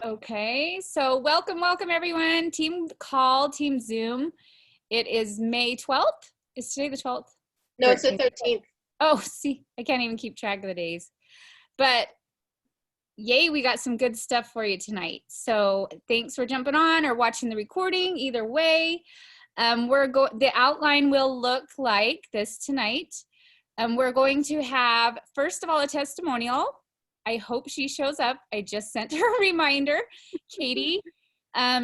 Okay, so welcome everyone. Team call, team Zoom. It is May 12th. Is today the 12th? No, it's the 13th. Oh, see, I can't even keep track of the days. But yay, we got some good stuff for you tonight. So thanks for jumping on or watching the recording. Either way, the outline will look like this tonight. We're going to have, first of all, a testimonial. I hope she shows up. I just sent her a reminder, Katy.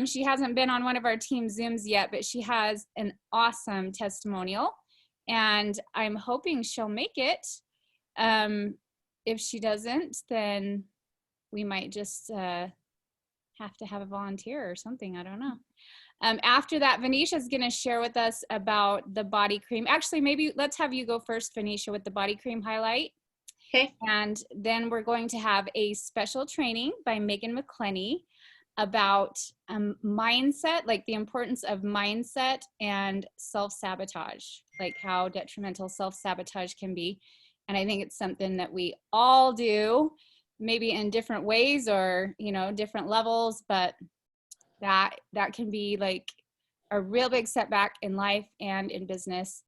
She hasn't been on one of our team Zooms yet, but she has an awesome testimonial, and I'm hoping she'll make it. If she doesn't, then we might just have to have a volunteer or something. I don't know. After that, Veniesha is going to share with us about the body cream. Actually, maybe let's have you go first, Veniesha, with the body cream highlight. Okay. And then we're going to have a special training by Meghan McClenny about mindset, like the importance of mindset and self-sabotage, like how detrimental self-sabotage can be. And I think it's something that we all do, maybe in different ways or, you know, different levels, but that can be like a real big setback in life and in business.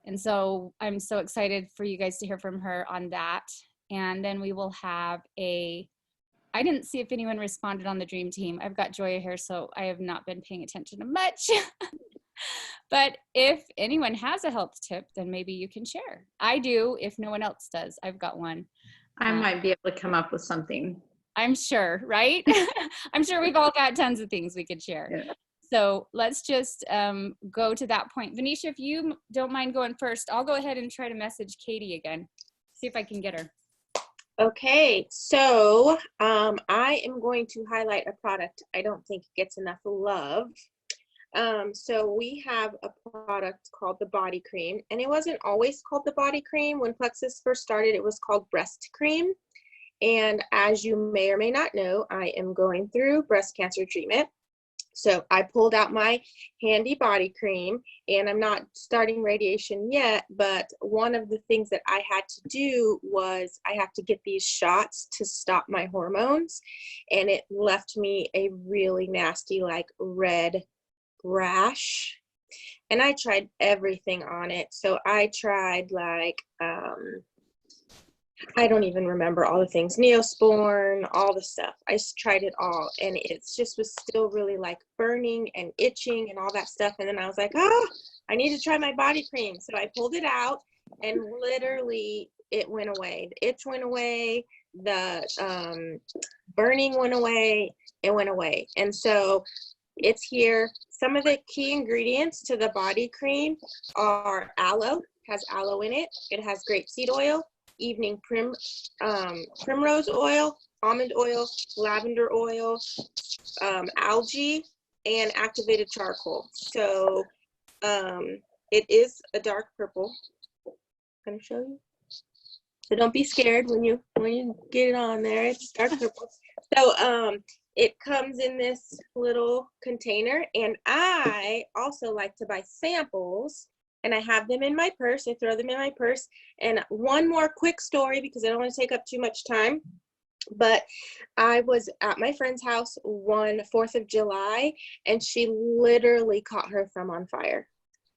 And so I'm so excited for you guys to hear from her on that. And then we will have I didn't see if anyone responded on the dream team. I've got Joya here, so I have not been paying attention to much. But if anyone has a health tip, then maybe you can share. I do, if no one else does. I've got one. I might be able to come up with something. I'm sure, right? I'm sure we've all got tons of things we could share. Yeah. So let's just go to that point. Veniesha, if you don't mind going first, I'll go ahead and try to message Katy again. See if I can get her. Okay, so I am going to highlight a product I don't think gets enough love. So we have a product called the body cream, and it wasn't always called the body cream. When Plexus first started, it was called breast cream. And as you may or may not know, I am going through breast cancer treatment. So I pulled out my handy body cream, and I'm not starting radiation yet, but one of the things that I had to do was I have to get these shots to stop my hormones, and it left me a really nasty, like, red rash. And I tried everything on it. So I tried, like, I don't even remember all the things, Neosporin, all the stuff. I tried it all, and it just was still really like burning and itching and all that stuff. And then I was like, I need to try my body cream. So I pulled it out, and literally it went away. The itch went away, the burning went away, it went away. And so it's here. Some of the key ingredients to the body cream are aloe, has aloe in it. It has grapeseed oil, evening primrose oil, almond oil, lavender oil, algae, and activated charcoal. So it is a dark purple. I'm gonna show you. So don't be scared when you get it on there. It's dark purple. So it comes in this little container, and I also like to buy samples. And I have them in my purse. I throw them in my purse. And one more quick story, because I don't want to take up too much time. But I was at my friend's house one 4th of July, and she literally caught her thumb on fire.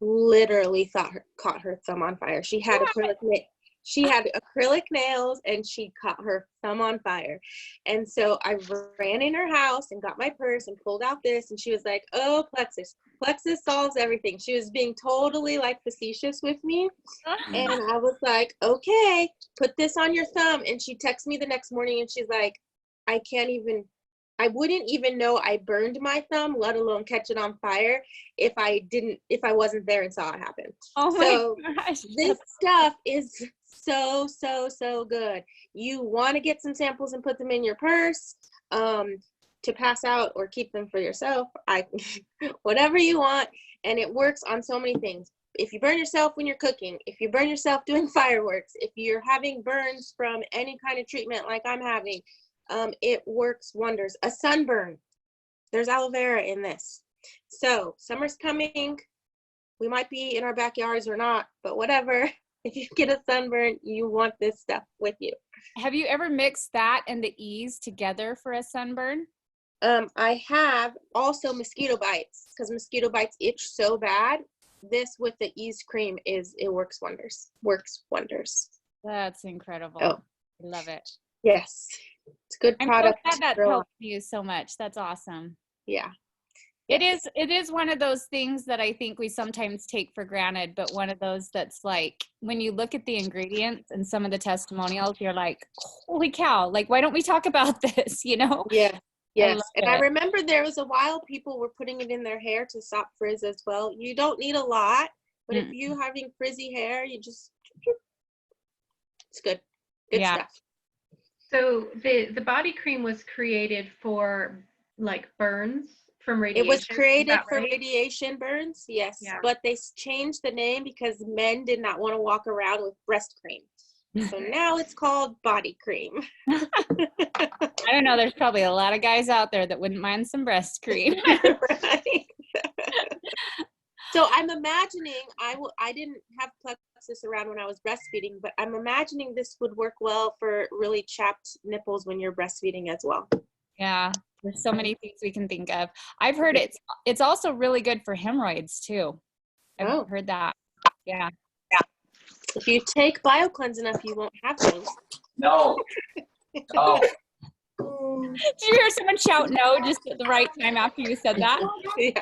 Literally caught her thumb on fire. She had acrylic nails, and she caught her thumb on fire. And so I ran in her house and got my purse and pulled out this, and she was like, oh, Plexus solves everything. She was being totally like facetious with me. And I was like, okay, put this on your thumb. And she texted me the next morning, and she's like, I wouldn't even know I burned my thumb, let alone catch it on fire, if I wasn't there and saw it happen. Oh my gosh. This stuff is so good. You want to get some samples and put them in your purse to pass out or keep them for yourself. Whatever you want. And it works on so many things. If you burn yourself when you're cooking, if you burn yourself doing fireworks, if you're having burns from any kind of treatment like I'm having, it works wonders. A sunburn, there's aloe vera in this. So summer's coming. We might be in our backyards or not, but whatever. If you get a sunburn, you want this stuff with you. Have you ever mixed that and the ease together for a sunburn? I have also mosquito bites, because mosquito bites itch so bad. This with the ease cream it works wonders. That's incredible. Oh, I love it. yes, it's a good I'm product. so glad that's helped you so much. That's awesome. Yeah. It is one of those things that I think we sometimes take for granted, but one of those that's like, when you look at the ingredients and some of the testimonials, you're like, holy cow, like, why don't we talk about this, you know? Yeah. Yes. I it. remember there was a while people were putting it in their hair to stop frizz as well. You don't need a lot, but if you're having frizzy hair, you just, it's good. Good stuff. So the body cream was created for like burns from radiation. It was created for radiation burns, yes. Yeah. But they changed the name because men did not want to walk around with breast cream. So now it's called body cream. I don't know. There's probably a lot of guys out there that wouldn't mind some breast cream. Right. So I'm imagining, I didn't have Plexus around when I was breastfeeding, but I'm imagining this would work well for really chapped nipples when you're breastfeeding as well. Yeah, there's so many things we can think of. I've heard it's also really good for hemorrhoids too. I've heard that. Yeah. If you take BioCleanse enough, you won't have those. No. Oh. Did you hear someone shout no just at the right time after you said that? Yeah.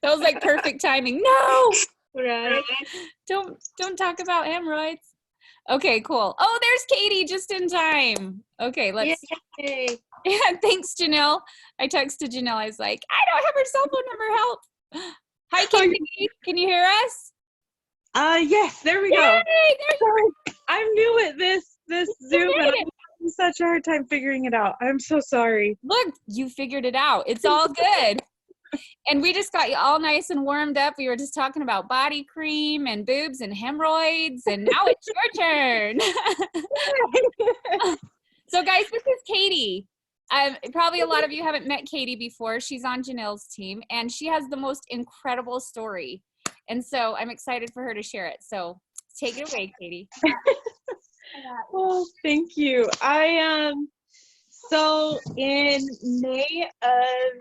That was like perfect timing. No. Right. Don't talk about hemorrhoids. Okay, cool. Oh, there's Katy just in time. Okay, let's. Yay. Yeah, thanks, Janelle. I texted Janelle. I was like, I don't have her cell phone number. Help. Hi, Katy. Can you hear us? Yes, there we go. Sorry, I'm new at this Zoom and I'm having such a hard time figuring it out. I'm so sorry. Look, you figured it out. It's all good. And we just got you all nice and warmed up. We were just talking about body cream and boobs and hemorrhoids, and now it's your turn. So guys, this is Katy. Probably a lot of you haven't met Katy before. She's on Janelle's team, and she has the most incredible story. And so I'm excited for her to share it. So take it away, Katy. Well, thank you. So in May of,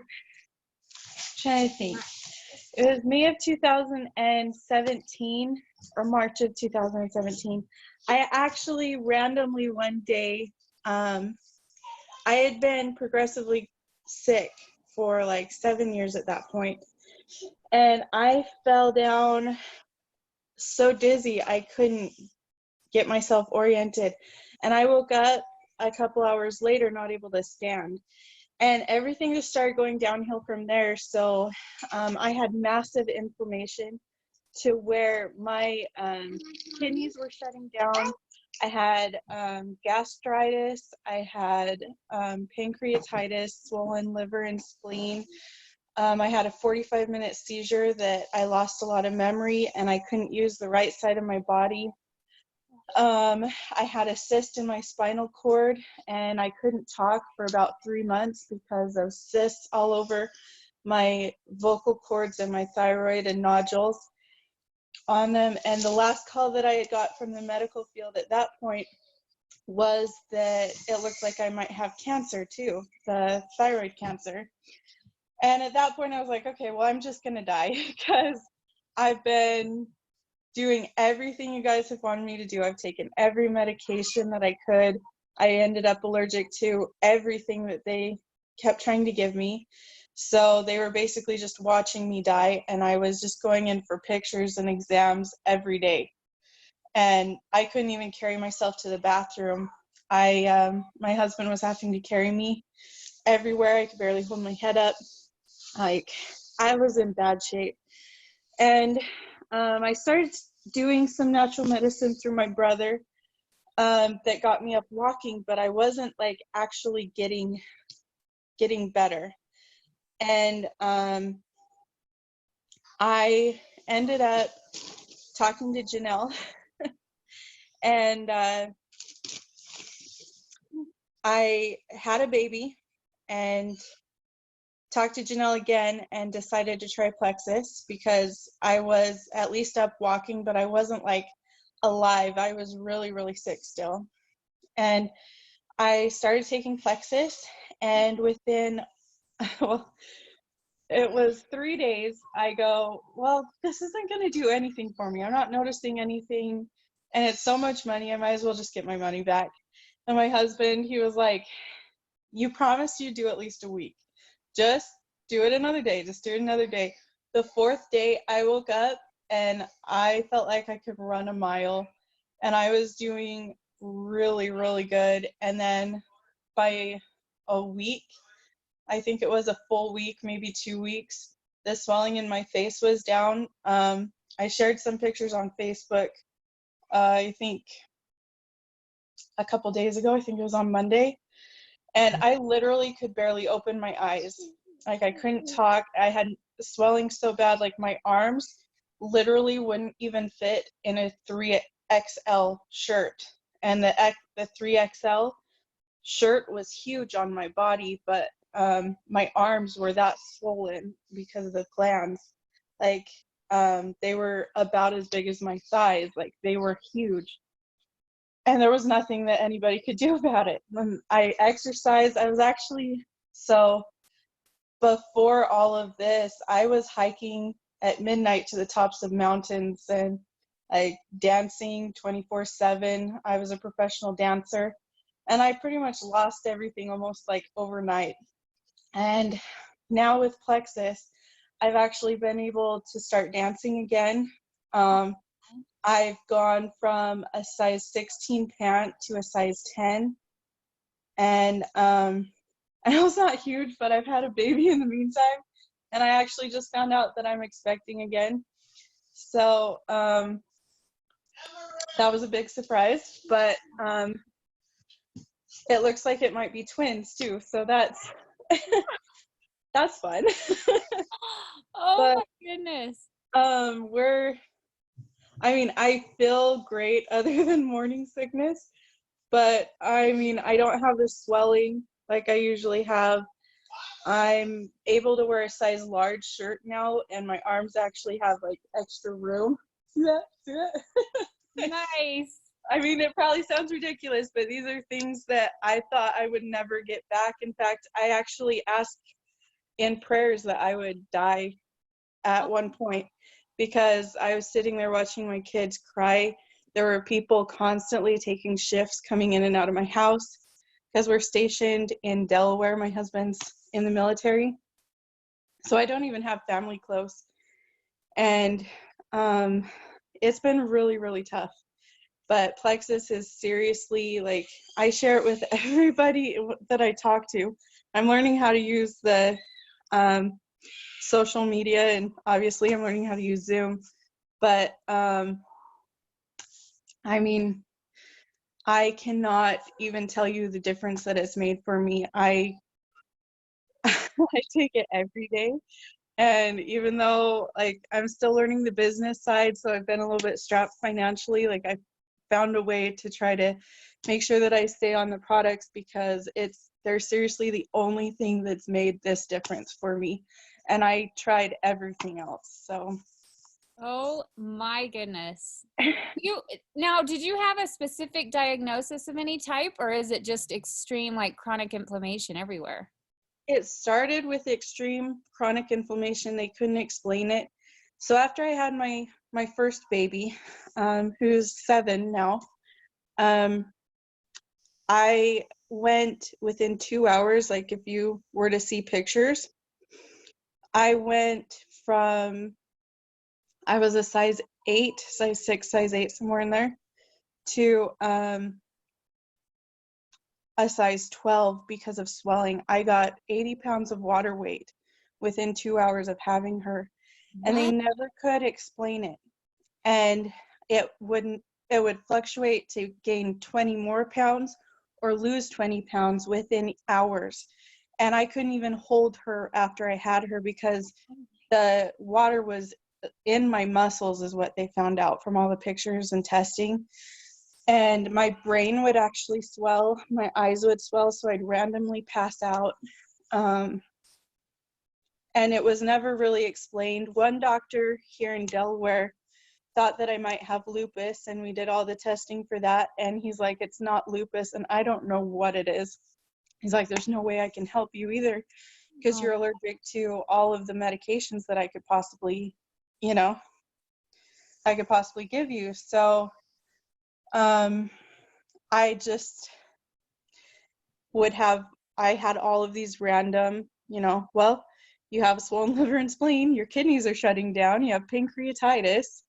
trying to think, it was May of 2017 or March of 2017. I actually randomly one day, I had been progressively sick for like 7 years at that point. And I fell down so dizzy I couldn't get myself oriented. And I woke up a couple hours later not able to stand. And everything just started going downhill from there. So I had massive inflammation to where my kidneys were shutting down. I had gastritis. I had pancreatitis, swollen liver and spleen. I had a 45-minute seizure that I lost a lot of memory and I couldn't use the right side of my body. I had a cyst in my spinal cord and I couldn't talk for about 3 months because of cysts all over my vocal cords and my thyroid and nodules on them. And the last call that I had got from the medical field at that point was that it looked like I might have cancer too, the thyroid cancer. And at that point I was like, okay, well, I'm just gonna die because I've been doing everything you guys have wanted me to do. I've taken every medication that I could. I ended up allergic to everything that they kept trying to give me. So they were basically just watching me die, and I was just going in for pictures and exams every day. And I couldn't even carry myself to the bathroom. My husband was having to carry me everywhere. I could barely hold my head up. Like, I was in bad shape. And I started doing some natural medicine through my brother that got me up walking, but I wasn't like actually getting better. And I ended up talking to Janelle and I had a baby and talked to Janelle again and decided to try Plexus because I was at least up walking, but I wasn't like alive. I was really, really sick still. And I started taking Plexus, and within well, it was 3 days. I go, well, this isn't going to do anything for me. I'm not noticing anything. And it's so much money. I might as well just get my money back. And my husband, he was like, you promised you'd do at least a week. Just do it another day. Just do it another day. The 4th day, I woke up and I felt like I could run a mile. And I was doing really, really good. And then by a week, I think it was a full week, maybe 2 weeks, the swelling in my face was down. I shared some pictures on Facebook, I think a couple days ago. I think it was on Monday. And I literally could barely open my eyes. Like, I couldn't talk. I had swelling so bad, like my arms literally wouldn't even fit in a 3XL shirt. And the 3XL shirt was huge on my body, but my arms were that swollen because of the glands. Like, they were about as big as my thighs. Like, they were huge. And there was nothing that anybody could do about it. When I exercised, I was actually, so before all of this, I was hiking at midnight to the tops of mountains and like dancing 24/7. I was a professional dancer. And I pretty much lost everything almost like overnight. And now with Plexus, I've actually been able to start dancing again. I've gone from a size 16 pant to a size 10. And I know it's not huge, but I've had a baby in the meantime. And I actually just found out that I'm expecting again. So that was a big surprise. But it looks like it might be twins too, so that's that's fun. Oh my goodness. I feel great other than morning sickness, but I don't have the swelling like I usually have. I'm able to wear a size large shirt now, and my arms actually have like extra room. See that? See that? Nice. It probably sounds ridiculous, but these are things that I thought I would never get back. In fact, I actually asked in prayers that I would die at one point because I was sitting there watching my kids cry. There were people constantly taking shifts coming in and out of my house because we're stationed in Delaware. My husband's in the military, so I don't even have family close. And it's been really, really tough. But Plexus is seriously, like, I share it with everybody that I talk to. I'm learning how to use the social media, and obviously I'm learning how to use Zoom. But I cannot even tell you the difference that it's made for me. I take it every day. And even though, like, I'm still learning the business side, so I've been a little bit strapped financially, like, I found a way to try to make sure that I stay on the products because they're seriously the only thing that's made this difference for me. And I tried everything else, so. Oh my goodness. Now, did you have a specific diagnosis of any type, or is it just extreme, like, chronic inflammation everywhere? It started with extreme chronic inflammation. They couldn't explain it. So after I had my first baby, who's 7 now, I went within 2 hours, like if you were to see pictures, I went from, I was a size 8, size 6, size 8, somewhere in there, to a size 12 because of swelling. I got 80 pounds of water weight within 2 hours of having her. And they never could explain it. And it would fluctuate to gain 20 more pounds or lose 20 pounds within hours. And I couldn't even hold her after I had her because the water was in my muscles, is what they found out from all the pictures and testing. And my brain would actually swell, my eyes would swell, so I'd randomly pass out. And it was never really explained. One doctor here in Delaware thought that I might have lupus, and we did all the testing for that. And he's like, it's not lupus, and I don't know what it is. He's like, there's no way I can help you either. because you're allergic to all of the medications that I could possibly, give you. So I just I had all of these random, well, you have a swollen liver and spleen, your kidneys are shutting down, you have pancreatitis,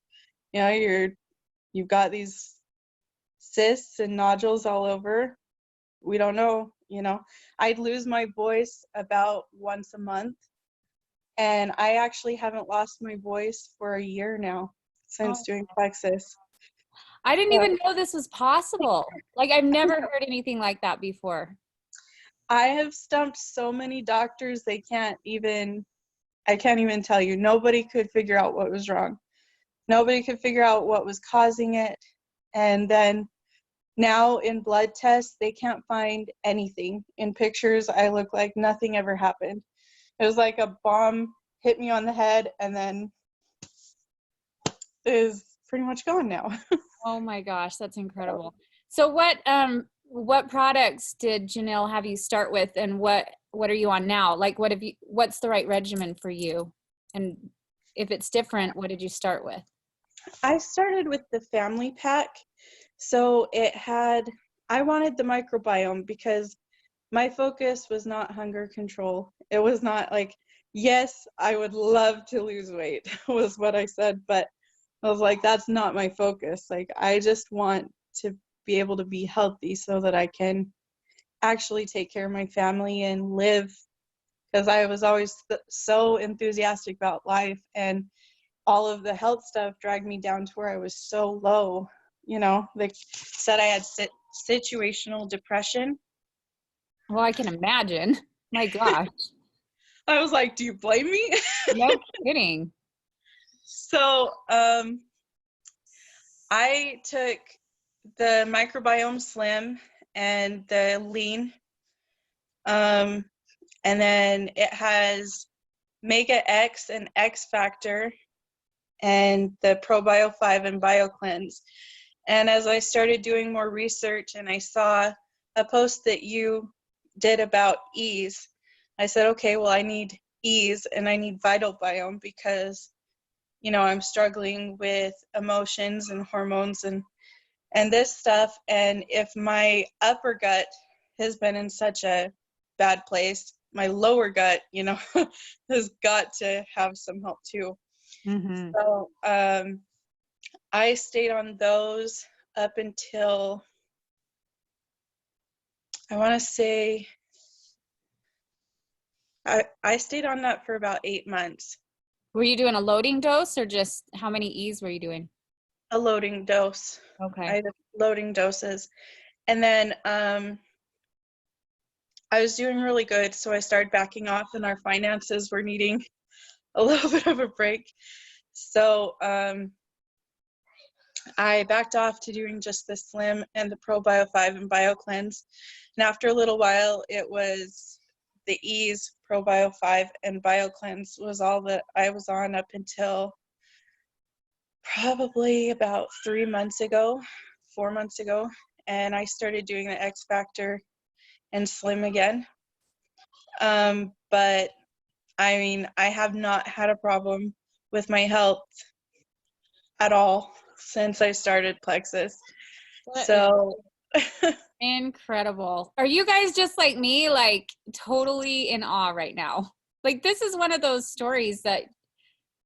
you've got these cysts and nodules all over. We don't know, I'd lose my voice about once a month. And I actually haven't lost my voice for a year now since doing Plexus. I didn't even know this was possible. Like, I've never heard anything like that before. I have stumped so many doctors, I can't even tell you. Nobody could figure out what was wrong. Nobody could figure out what was causing it. And then now in blood tests, they can't find anything. In pictures, I look like nothing ever happened. It was like a bomb hit me on the head and then is pretty much gone now. Oh my gosh, that's incredible. So what products did Janelle have you start with, and what are you on now? Like, what's the right regimen for you? And if it's different, what did you start with? I started with the family pack. So I wanted the microbiome because my focus was not hunger control. It was not like, yes, I would love to lose weight was what I said, but I was like, that's not my focus. Like, I just want to be able to be healthy so that I can actually take care of my family and live, because I was always so enthusiastic about life, and all of the health stuff dragged me down to where I was so low. They said I had situational depression. Well, I can imagine. My gosh. I was like, do you blame me? No kidding. So I took the microbiome slim and the lean, and then it has Mega X and X Factor and the ProBio 5 and BioCleanse. And as I started doing more research and I saw a post that you did about ease, I said, okay, well, I need ease and I need Vital Biome because, I'm struggling with emotions and hormones and this stuff. And if my upper gut has been in such a bad place, my lower gut, has got to have some help too. Mm-hmm. So I stayed on those up until, I want to say, I stayed on that for about 8 months. Were you doing a loading dose, or just how many E's were you doing? A loading dose. Okay. I did loading doses. And then I was doing really good, so I started backing off, and our finances were needing a little bit of a break. So I backed off to doing just the Slim and the ProBio 5 and BioCleanse. And after a little while, it was the Ease, ProBio 5, and BioCleanse was all that I was on up until probably about 4 months ago. And I started doing the X Factor and Slim again. But I mean, I have not had a problem with my health at all since I started Plexus. So incredible. Are you guys just like me, like totally in awe right now? Like, this is one of those stories that,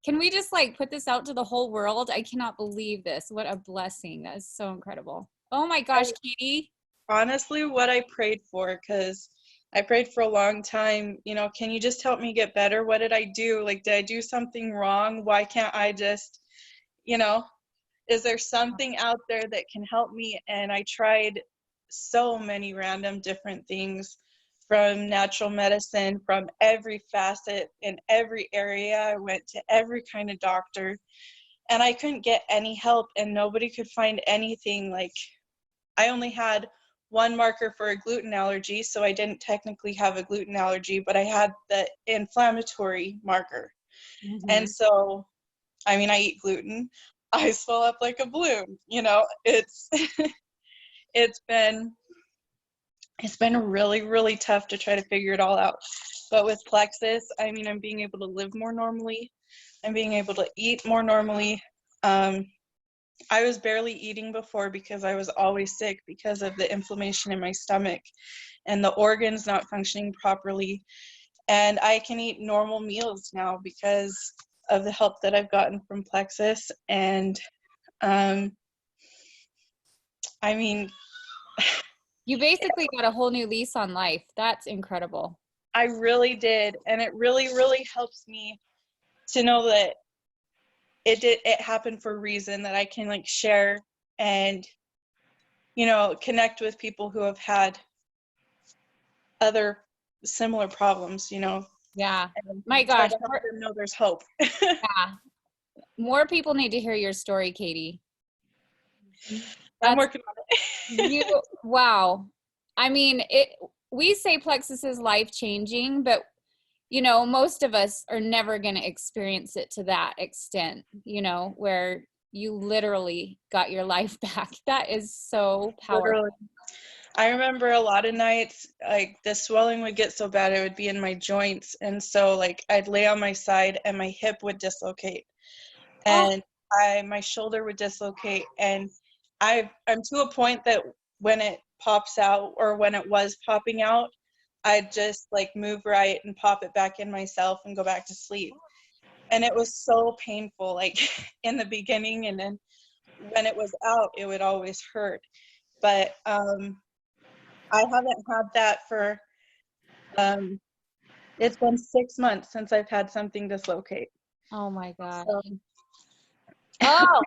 can we just like put this out to the whole world? I cannot believe this. What a blessing. That is so incredible. Oh my gosh, Katy. Honestly, what I prayed for, because I prayed for a long time, can you just help me get better? What did I do? Like, did I do something wrong? Why can't I just, is there something out there that can help me? And I tried so many random different things, from natural medicine, from every facet in every area. I went to every kind of doctor, and I couldn't get any help, and nobody could find anything. Like, I only had one marker for a gluten allergy, so I didn't technically have a gluten allergy, but I had the inflammatory marker. Mm-hmm. And so, I mean, I eat gluten. I swell up like a balloon. It's it's been really, really tough to try to figure it all out. But with Plexus, I mean, I'm being able to live more normally. I'm being able to eat more normally. I was barely eating before because I was always sick because of the inflammation in my stomach and the organs not functioning properly. And I can eat normal meals now because of the help that I've gotten from Plexus. And I mean, You basically got a whole new lease on life. That's incredible. I really did. And it really, really helps me to know that it happened for a reason, that I can like share and, you know, connect with people who have had other similar problems, you know. Yeah. And My try gosh. to help them know there's hope. Yeah. More people need to hear your story, Katy. I'm working on it. Wow. I mean, we say Plexus is life-changing, but you know, most of us are never going to experience it to that extent, you know, where you literally got your life back. That is so powerful. Literally. I remember a lot of nights, like the swelling would get so bad it would be in my joints. And so like I'd lay on my side and my hip would dislocate. And my shoulder would dislocate. And I'm to a point that when it pops out, or when it was popping out, I'd just like move right and pop it back in myself and go back to sleep. And it was so painful, like in the beginning, and then when it was out, it would always hurt. But I haven't had that for, it's been 6 months since I've had something dislocate. Oh my gosh. So, Oh,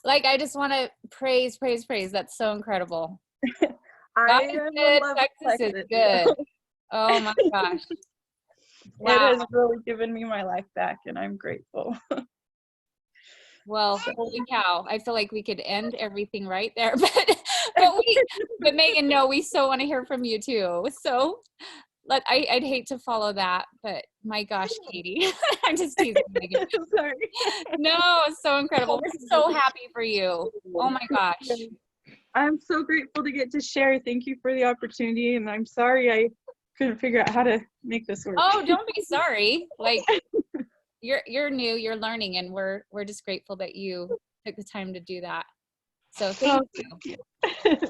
like I just want to praise. That's so incredible. God is good. Plexus is good. Oh my gosh. Wow. It has really given me my life back, and I'm grateful. Well, holy cow. I feel like we could end everything right there. But Megan, no, we so want to hear from you too. So I'd hate to follow that, but my gosh, Katy. I'm just teasing Megan. Sorry. No, it's so incredible. We're so happy for you. Oh my gosh. I'm so grateful to get to share. Thank you for the opportunity, and I'm sorry I couldn't figure out how to make this work. Oh, don't be sorry. Like you're new, you're learning, and we're just grateful that you took the time to do that. So thank you.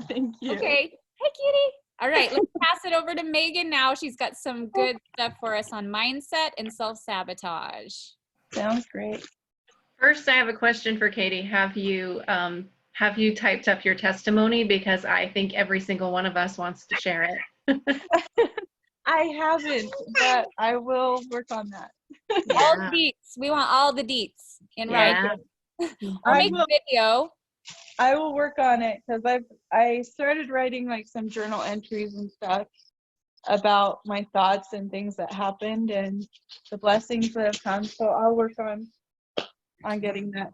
Thank you. Okay. Hi, Katy. All right, let's pass it over to Megan now. She's got some good stuff for us on mindset and self-sabotage. Sounds great. First, I have a question for Katy. Have you typed up your testimony? Because I think every single one of us wants to share it. I haven't, but I will work on that. All the deets. We want all the deets in writing. Or make a video. I will work on it, because I started writing like some journal entries and stuff about my thoughts and things that happened and the blessings that have come. So I'll work on getting that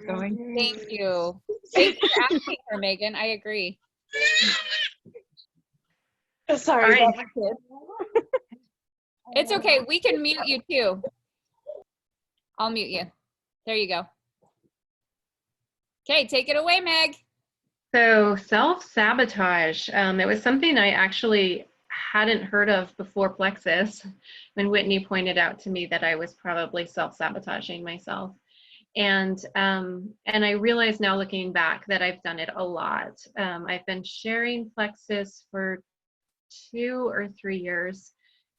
going. Thank you. Thank you for asking her, Megan. I agree. Sorry about my kid. It's okay. We can mute you too. I'll mute you. There you go. Okay, take it away, Meg. So self-sabotage, it was something I actually hadn't heard of before Plexus, when Whitney pointed out to me that I was probably self-sabotaging myself. And I realize now, looking back, that I've done it a lot. I've been sharing Plexus for 2 or 3 years,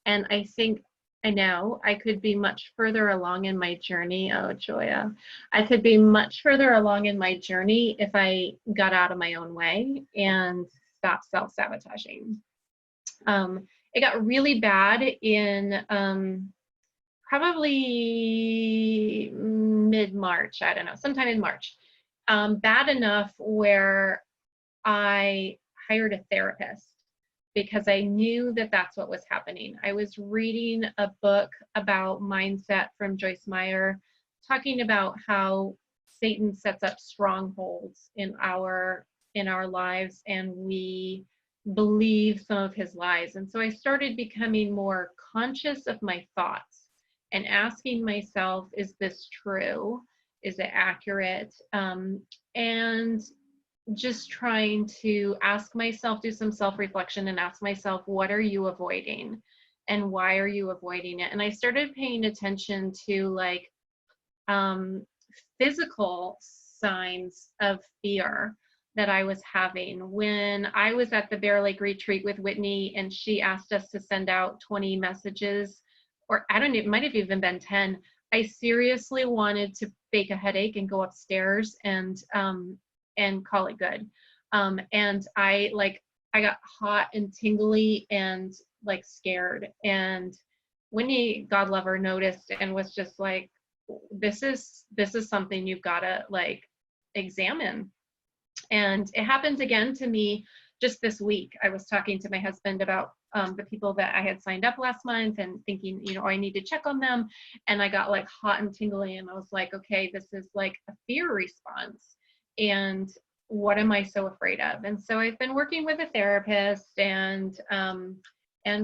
and I think I know I could be much further along in my journey. Oh, Joya. I could be much further along in my journey if I got out of my own way and stopped self-sabotaging. It got really bad in probably mid-March, I don't know, sometime in March. Bad enough where I hired a therapist, because I knew that that's what was happening. I was reading a book about mindset from Joyce Meyer, talking about how Satan sets up strongholds in our lives, and we believe some of his lies. And so I started becoming more conscious of my thoughts and asking myself, is this true? Is it accurate? And just trying to ask myself, do some self-reflection and ask myself, what are you avoiding? and why are you avoiding it? And I started paying attention to like physical signs of fear that I was having. When I was at the Bear Lake retreat with Whitney and she asked us to send out 20 messages, or I don't know, it might have even been 10. I seriously wanted to fake a headache and go upstairs and call it good. And I got hot and tingly and like scared. And Whitney, God love her, noticed and was just like, this is something you've got to like examine. And it happened again to me just this week. I was talking to my husband about the people that I had signed up last month and thinking, you know, I need to check on them. And I got like hot and tingly and I was like, okay, this is like a fear response. And what am I so afraid of? And so I've been working with a therapist, and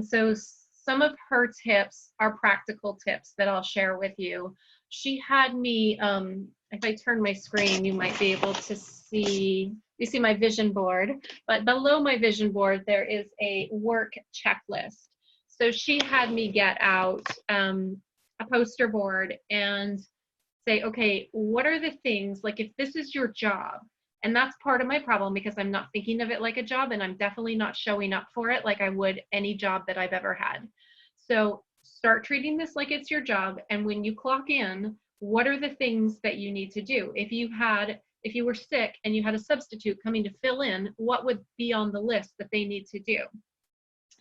so some of her tips are practical tips that I'll share with you. She had me, if I turn my screen, you might be able to see, you see my vision board, but below my vision board, there is a work checklist. So she had me get out a poster board and say, okay, what are the things, like if this is your job, and that's part of my problem because I'm not thinking of it like a job, and I'm definitely not showing up for it like I would any job that I've ever had. So start treating this like it's your job. And when you clock in, what are the things that you need to do? If you were sick and you had a substitute coming to fill in, what would be on the list that they need to do?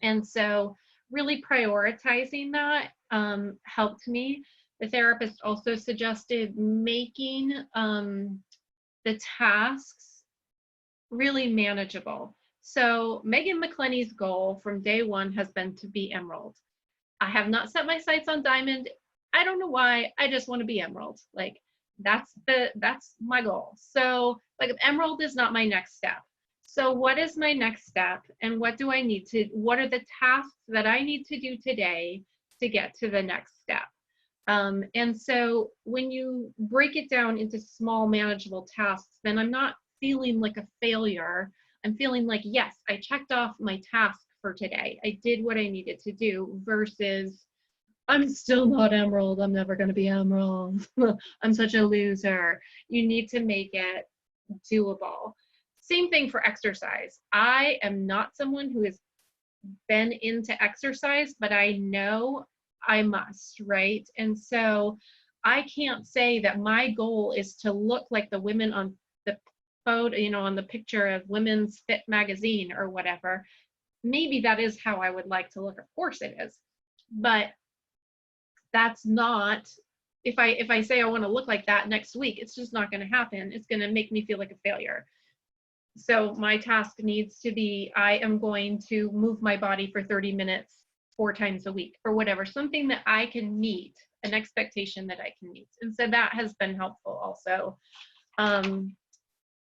And so really prioritizing that helped me. The therapist also suggested making the tasks really manageable. So Meghan McClenny's goal from day one has been to be Emerald. I have not set my sights on Diamond. I don't know why. I just want to be Emerald. Like that's my goal. So like Emerald is not my next step. So what is my next step, and what are the tasks that I need to do today to get to the next step? And so when you break it down into small manageable tasks, then I'm not feeling like a failure. I'm feeling like, yes, I checked off my task for today. I did what I needed to do, versus I'm still not Emerald. I'm never going to be Emerald. I'm such a loser. You need to make it doable. Same thing for exercise. I am not someone who has been into exercise, but I know I must, right? And so I can't say that my goal is to look like the women on the photo, you know, on the picture of Women's Fit magazine or whatever. Maybe that is how I would like to look. Of course it is. But that's not, if I say I want to look like that next week, it's just not going to happen. It's going to make me feel like a failure. So my task needs to be, I am going to move my body for 30 minutes 4 times a week or whatever, something that I can meet, an expectation that I can meet. And so that has been helpful also.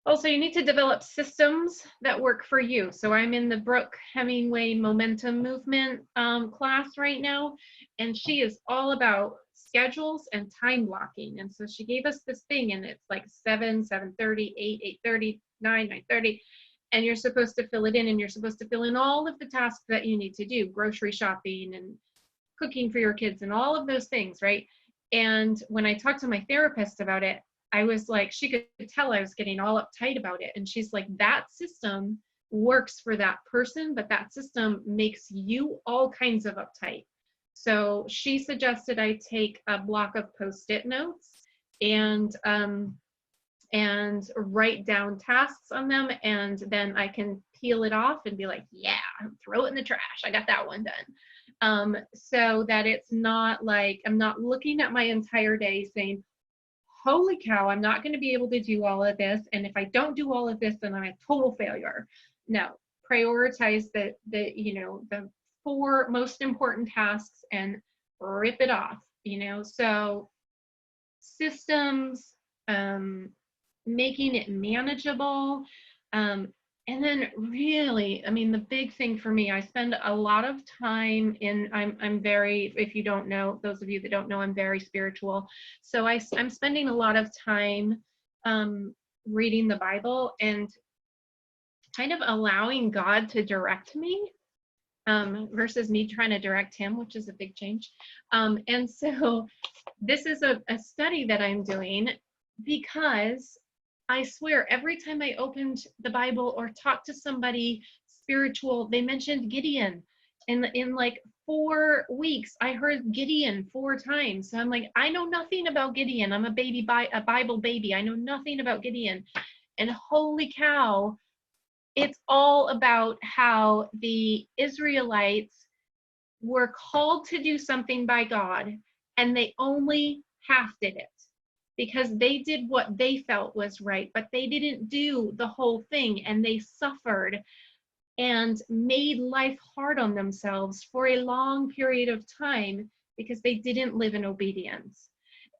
Also, you need to develop systems that work for you. So I'm in the Brooke Hemingway Momentum Movement class right now, and she is all about schedules and time blocking. And so she gave us this thing, and it's like 7, 7:30, 8, 8:30, 9, 9:30, and you're supposed to fill it in, and you're supposed to fill in all of the tasks that you need to do, grocery shopping and cooking for your kids and all of those things, right? And when I talked to my therapist about it, I was like, she could tell I was getting all uptight about it. And she's like, that system works for that person, but that system makes you all kinds of uptight. So she suggested I take a block of Post-it notes and write down tasks on them, and then I can peel it off and be like, yeah, throw it in the trash. I got that one done. So that it's not like I'm not looking at my entire day saying, holy cow, I'm not going to be able to do all of this, and if I don't do all of this, then I'm a total failure. No, prioritize the 4 most important tasks and rip it off, so systems, making it manageable, and then really, I mean, the big thing for me, I spend a lot of time I'm very, if you don't know, those of you that don't know, I'm very spiritual. So I'm spending a lot of time reading the Bible and kind of allowing God to direct me. versus me trying to direct him, which is a big change. And so this is a study that I'm doing because I swear every time I opened the Bible or talked to somebody spiritual, they mentioned Gideon. And in like 4 weeks, I heard Gideon 4 times. So I'm like, I know nothing about Gideon. I'm a Bible baby. I know nothing about Gideon. And holy cow, it's all about how the Israelites were called to do something by God, and they only half did it because they did what they felt was right, but they didn't do the whole thing, and they suffered and made life hard on themselves for a long period of time because they didn't live in obedience.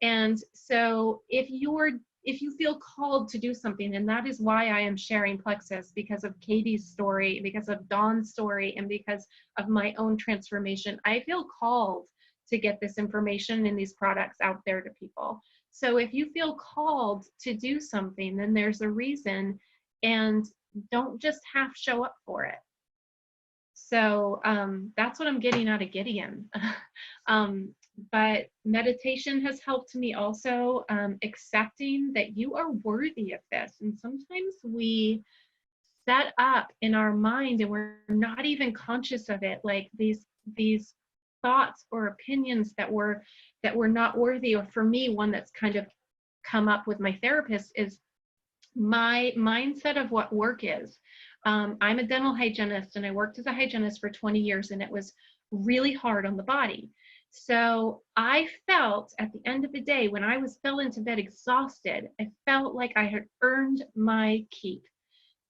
And so if you feel called to do something, and that is why I am sharing Plexus, because of Katy's story, because of Dawn's story, and because of my own transformation, I feel called to get this information and these products out there to people. So if you feel called to do something, then there's a reason, and don't just half show up for it. So that's what I'm getting out of Gideon. But meditation has helped me also, accepting that you are worthy of this. And sometimes we set up in our mind and we're not even conscious of it, like these thoughts or opinions that we're not worthy. Or for me, one that's kind of come up with my therapist is my mindset of what work is. I'm a dental hygienist, and I worked as a hygienist for 20 years, and it was really hard on the body. So I felt at the end of the day, when I fell into bed exhausted, I felt like I had earned my keep.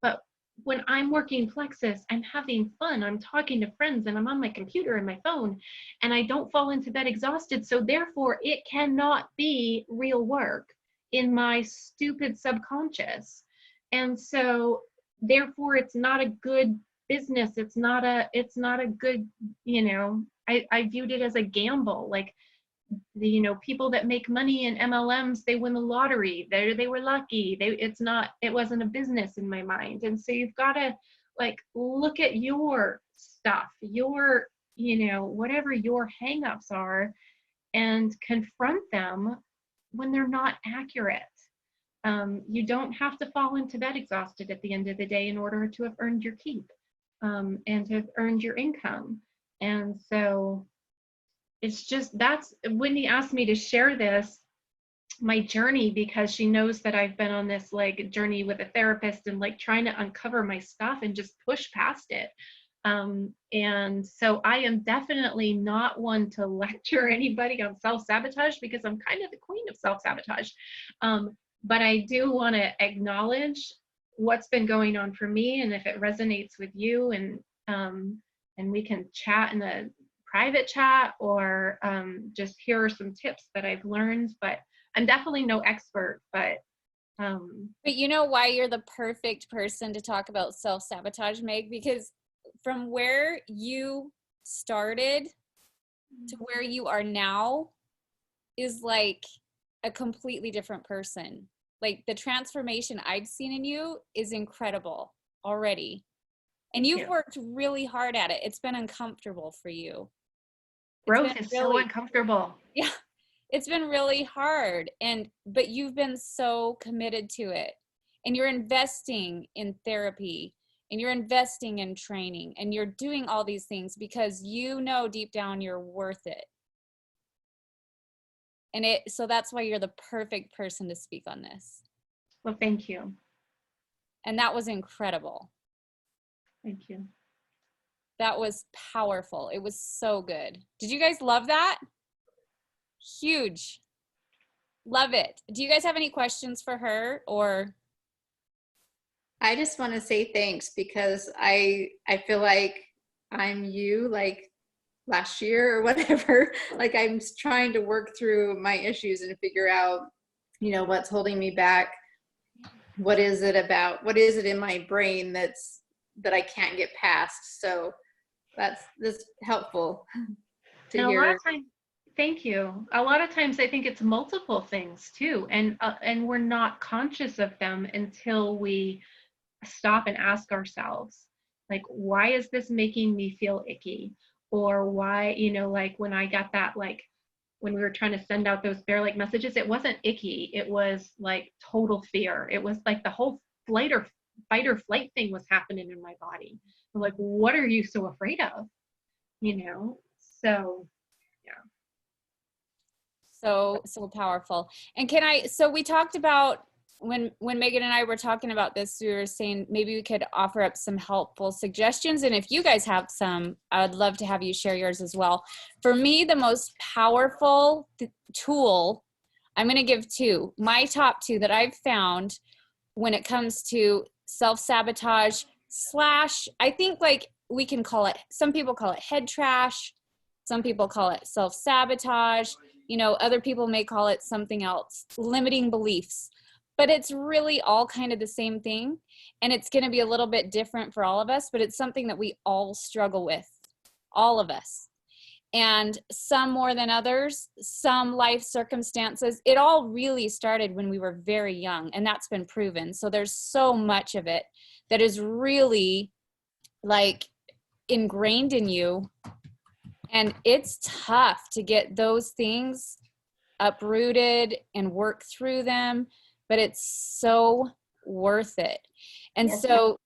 But when I'm working Plexus, I'm having fun, I'm talking to friends, and I'm on my computer and my phone, and I don't fall into bed exhausted. So therefore, it cannot be real work in my stupid subconscious. And so therefore, it's not a good business. It's not a good, I viewed it as a gamble. Like, people that make money in MLMs, they win the lottery. They were lucky. It wasn't a business in my mind. And so you've got to look at your stuff, your, whatever your hangups are, and confront them when they're not accurate. You don't have to fall into bed exhausted at the end of the day in order to have earned your keep, and to have earned your income. And so it's just, that's, Whitney asked me to share my journey, because she knows that I've been on this journey with a therapist and trying to uncover my stuff and just push past it. And so I am definitely not one to lecture anybody on self-sabotage, because I'm kind of the queen of self-sabotage. But I do want to acknowledge what's been going on for me, and if it resonates with you, and we can chat in a private chat, or just here are some tips that I've learned. But I'm definitely no expert, but you know why you're the perfect person to talk about self-sabotage, Meg? Because from where you started to where you are now is like a completely different person. Like, the transformation I've seen in you is incredible already. And you've worked really hard at it. It's been uncomfortable for you. Growth is so uncomfortable. Yeah. It's been really hard. But you've been so committed to it. And you're investing in therapy, and you're investing in training, and you're doing all these things because you know deep down you're worth it. And so that's why you're the perfect person to speak on this. Well, thank you. And that was incredible. Thank you. That was powerful. It was so good. Did you guys love that? Huge. Love it. Do you guys have any questions for her, or? I just want to say thanks, because I feel like I'm you, last year or whatever. I'm trying to work through my issues and figure out, what's holding me back. What is it in my brain that I can't get past? So that's helpful to hear. A lot of times, thank you. A lot of times I think it's multiple things too. And we're not conscious of them until we stop and ask ourselves. Like, why is this making me feel icky? Or why, you know, like when I got that, like when we were trying to send out those bear-like messages, it wasn't icky. It was like total fear. It was like the whole fight or flight thing was happening in my body. I'm like, what are you so afraid of? You know? So, yeah. So powerful. And so we talked about when Megan and I were talking about this, we were saying maybe we could offer up some helpful suggestions. And if you guys have some, I would love to have you share yours as well. For me, the most powerful tool, I'm going to give two. My top two that I've found when it comes to self-sabotage / I think like we can call it, some people call it head trash. Some people call it self-sabotage. You know, other people may call it something else, limiting beliefs. But it's really all kind of the same thing. And it's going to be a little bit different for all of us, but it's something that we all struggle with, all of us. And some more than others, some life circumstances. It all really started when we were very young, and that's been proven. So there's so much of it that is really like ingrained in you. And it's tough to get those things uprooted and work through them, but it's so worth it. And Yes. so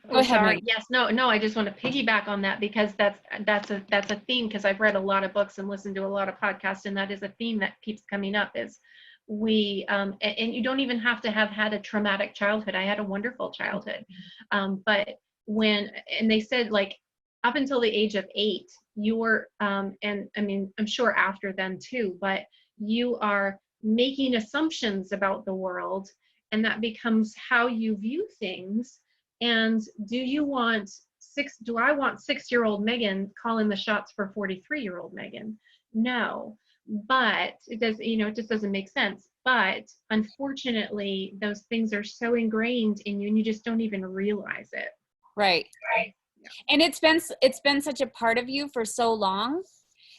go ahead, sorry. Megan. Yes, no, I just want to piggyback on that because that's a theme, because I've read a lot of books and listened to a lot of podcasts, and that is a theme that keeps coming up is we and you don't even have to have had a traumatic childhood. I had a wonderful childhood. But and they said like up until the age of 8, you were and I mean, I'm sure after then too, but you are making assumptions about the world, and that becomes how you view things. And do I want 6-year-old Megan calling the shots for 43-year-old Megan? No, but it does, you know, it just doesn't make sense. But unfortunately, those things are so ingrained in you and you just don't even realize it. Right. And it's been such a part of you for so long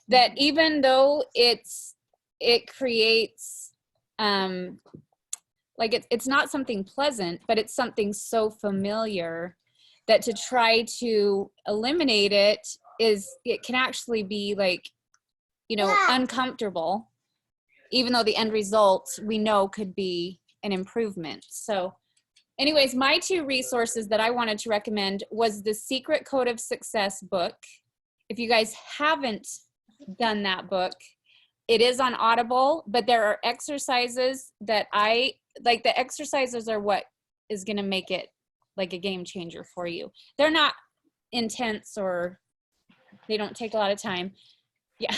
that even though it creates like it's not something pleasant, but it's something so familiar that to try to eliminate it can actually be like, you know, uncomfortable, even though the end result we know could be an improvement. So anyways, my 2 resources that I wanted to recommend was the Secret Code of Success book. If you guys haven't done that book, it is on Audible, but there are exercises that I like. The exercises are what is going to make it like a game changer for you. They're not intense or they don't take a lot of time. Yeah.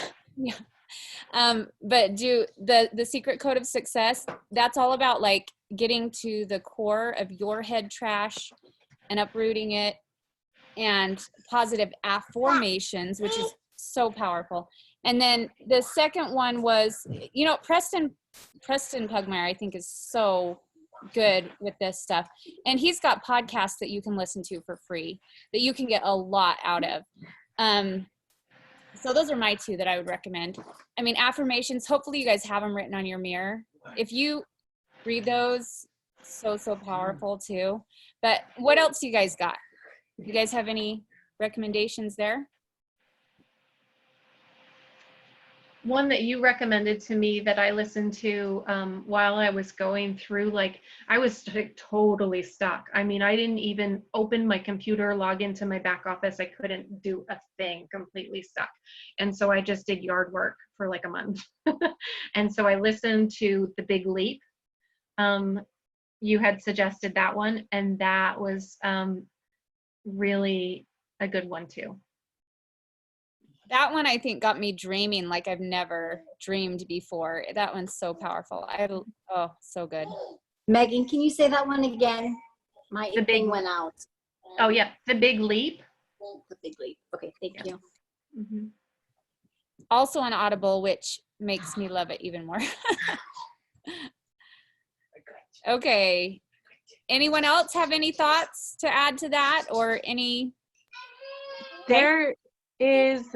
But do the Secret Code of Success, that's all about like getting to the core of your head trash and uprooting it, and positive affirmations, which is so powerful. And then the second one was, you know, Preston Pugmire, I think, is so good with this stuff. And he's got podcasts that you can listen to for free that you can get a lot out of. So those are my 2 that I would recommend. I mean, affirmations, hopefully you guys have them written on your mirror. If you read those, so powerful too. But what else you guys got? You guys have any recommendations there? One that you recommended to me that I listened to while I was going through, like I was totally stuck. I mean, I didn't even open my computer, log into my back office. I couldn't do a thing, completely stuck. And so I just did yard work for like a month. And so I listened to The Big Leap. You had suggested that one, and that was really a good one too. That one I think got me dreaming like I've never dreamed before. That one's so powerful. Oh, so good. Megan, can you say that one again? My thing went out. Oh yeah, The Big Leap. The Big Leap. Okay, thank you. Mm-hmm. Also on Audible, which makes me love it even more. Okay. Anyone else have any thoughts to add to that, or any? There is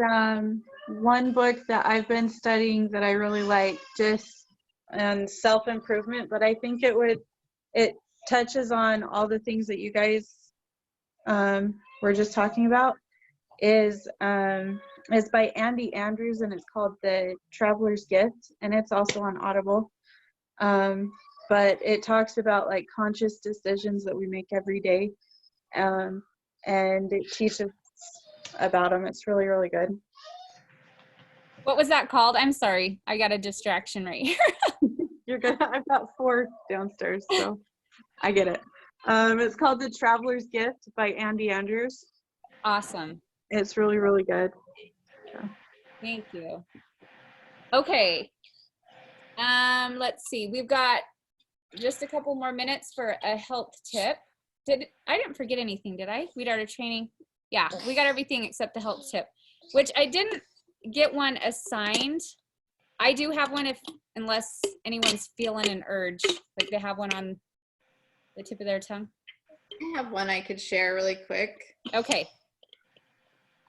one book that I've been studying that I really like, just on self-improvement, but I think it touches on all the things that you guys we're just talking about is by Andy Andrews, and it's called The Traveler's Gift, and it's also on Audible. But it talks about like conscious decisions that we make every day, and it teaches about them. It's really, really good. What was that called? I'm sorry. I got a distraction right here. You're good. I've got 4 downstairs, so I get it. It's called The Traveler's Gift by Andy Andrews. Awesome. It's really, really good. Yeah. Thank you. Okay. Let's see. We've got just a couple more minutes for a health tip. I didn't forget anything, did I? We got our training. Yeah, we got everything except the health tip, which I didn't get one assigned. I do have one unless anyone's feeling an urge, like they have one on the tip of their tongue. I have one I could share really quick. Okay.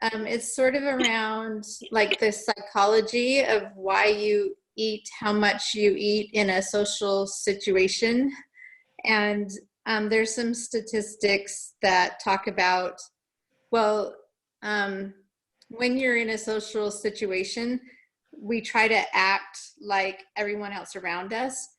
It's sort of around like the psychology of why you eat, how much you eat in a social situation. And there's some statistics that talk about, well, when you're in a social situation, we try to act like everyone else around us.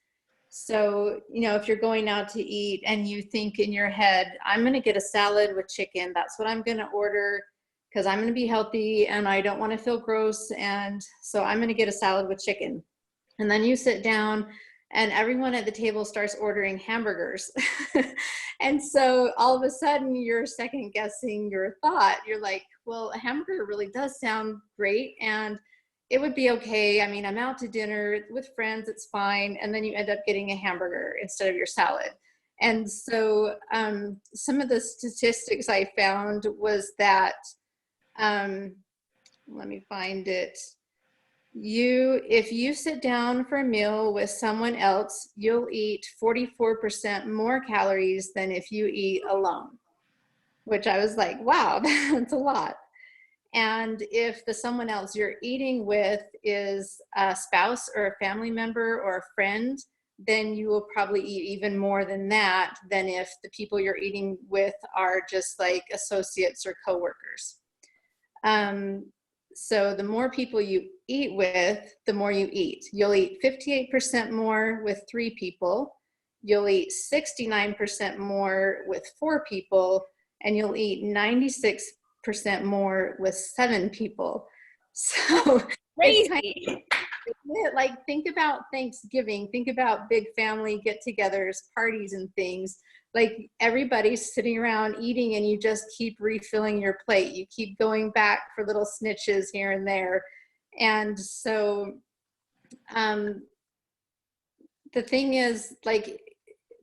So, you know, if you're going out to eat and you think in your head, I'm going to get a salad with chicken, that's what I'm going to order because I'm going to be healthy and I don't want to feel gross. And so I'm going to get a salad with chicken. And then you sit down and everyone at the table starts ordering hamburgers. And so all of a sudden you're second guessing your thought. You're like, well, a hamburger really does sound great. And it would be okay. I mean, I'm out to dinner with friends, it's fine. And then you end up getting a hamburger instead of your salad. And so some of the statistics I found was that, let me find it. If you sit down for a meal with someone else, you'll eat 44% more calories than if you eat alone, which I was like, wow, that's a lot. And if the someone else you're eating with is a spouse or a family member or a friend, then you will probably eat even more than that than if the people you're eating with are just like associates or coworkers. So the more people you eat with, the more you eat. You'll eat 58% more with 3 people. You'll eat 69% more with 4 people, and you'll eat 96% more with 7 people. So Crazy. it's kind of, like, think about Thanksgiving, think about big family get-togethers, parties and things. Like everybody's sitting around eating and you just keep refilling your plate. You keep going back for little snitches here and there. And so the thing is, like,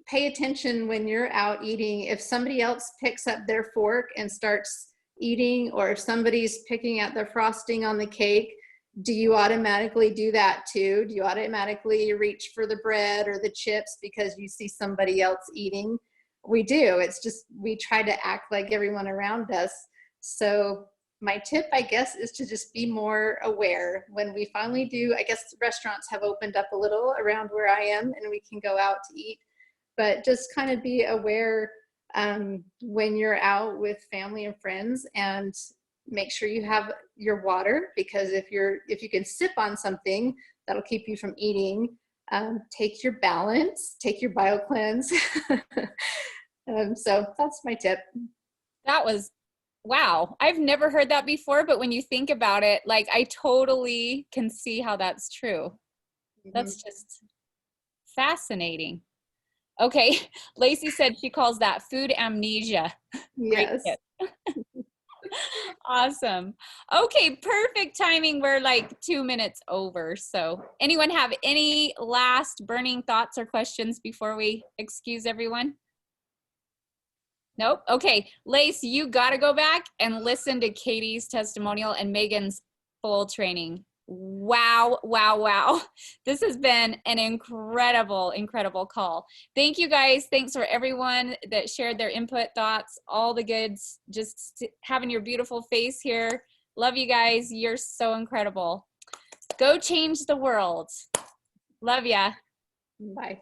pay attention when you're out eating. If somebody else picks up their fork and starts eating, or if somebody's picking at the frosting on the cake, do you automatically do that too? Do you automatically reach for the bread or the chips because you see somebody else eating? We do. It's just, we try to act like everyone around us. So my tip, I guess, is to just be more aware. When we finally do, I guess restaurants have opened up a little around where I am and we can go out to eat, but just kind of be aware when you're out with family and friends, and make sure you have your water, because if you can sip on something, that'll keep you from eating. Take your balance, take your BioCleanse. So that's my tip. That was, wow. I've never heard that before, but when you think about it, like, I totally can see how that's true. That's just fascinating. Okay. Lacey said she calls that food amnesia. Yes. Awesome. Okay, perfect timing. We're like 2 minutes over. So anyone have any last burning thoughts or questions before we excuse everyone? Nope. Okay, Lace, you got to go back and listen to Katy's testimonial and Megan's full training. Wow, wow, wow. This has been an incredible, incredible call. Thank you guys. Thanks for everyone that shared their input, thoughts, all the goods, just having your beautiful face here. Love you guys. You're so incredible. Go change the world. Love ya. Bye.